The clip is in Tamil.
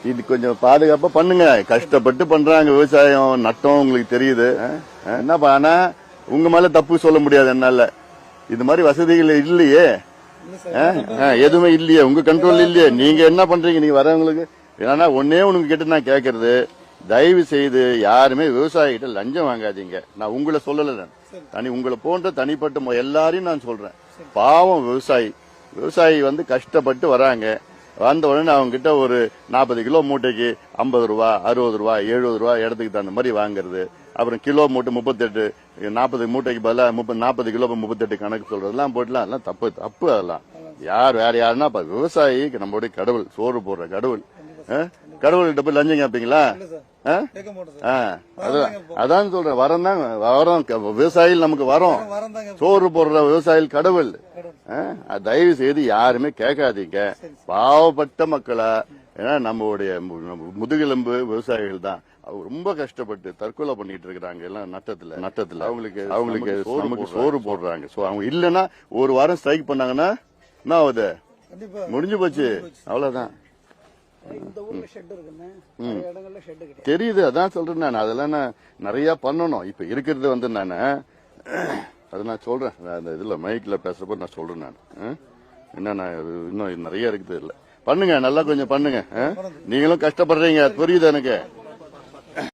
இது கொஞ்சம் பாதுகாப்பா பண்ணுங்க. கஷ்டப்பட்டு பண்றாங்க விவசாயம், நட்டம் உங்களுக்கு தெரியுது. என்னப்பா, ஆனா உங்க மேல தப்பு சொல்ல முடியாது என்னால. இது மாதிரி வசதிகள் இல்லையே, எதுவுமே இல்லையே, உங்க கண்ட்ரோல் இல்லையே. நீங்க என்ன பண்றீங்க? நீங்க வரவங்களுக்கு ஏன்னா ஒன்னே உனக்கு கிட்ட நான் கேட்கறது, தயவு செய்து யாருமே விவசாயிகிட்ட லஞ்சம் வாங்காதீங்க. நான் உங்களை சொல்லல, உங்களை போன்ற தனிப்பட்ட எல்லாரையும் நான் சொல்றேன். பாவம் விவசாயி வந்து கஷ்டப்பட்டு வராங்க. வந்த உடனே அவங்க கிட்ட ஒரு 40 கிலோ மூட்டைக்கு 50 ரூபா, 60 ரூபா, 70 ரூபா இடத்துக்கு தகுந்த மாதிரி வாங்குறது. அப்புறம் கிலோ மூட்டை 38, 40 மூட்டைக்கு பதிலாக 40 கிலோ 38 கணக்கு சொல்றதெல்லாம் போட்டுலாம் அதெல்லாம் தப்பு. அதெல்லாம் வேற யாருன்னா விவசாயி நம்மளுடைய கடவுள், சோறு போடுற கடவுள். கடவுள்கிட்ட போய் லஞ்சம் கேட்பீங்களா? அதான் சொல்றேன், வரம் விவசாயிகள் நமக்கு வரோம், சோறு போடுற விவசாயிகள் கடவுள். தயவு செய்து யாருமே கேட்காதீங்க. பாவப்பட்ட மக்களா, ஏன்னா நம்மளுடைய முதுகெலும்பு விவசாயிகள் தான். அவங்க ரொம்ப கஷ்டப்பட்டு தற்கொலை பண்ணிட்டு இருக்கிறாங்க எல்லாம் நட்டத்துல. அவங்களுக்கு சோறு போடுறாங்க. அவங்க இல்லன்னா ஒரு வாரம் ஸ்ட்ரைக் பண்ணாங்கன்னா என்ன ஆகுது? முடிஞ்சு போச்சு, அவ்வளவுதான். தெரியுது, அதான் சொல்றேன் நான். அதெல்லாம் நான் நிறைய பண்ணணும். இப்ப இருக்கிறது வந்து நானு அது நான் சொல்றேன், அந்த இதுல மைக்ல பேசுறப்ப நான் சொல்றேன் நான். என்ன இன்னும் நிறைய இருக்குது இல்ல. பண்ணுங்க, நல்லா கொஞ்சம் பண்ணுங்க. நீங்களும் கஷ்டப்படுறீங்க, புரியுது எனக்கு.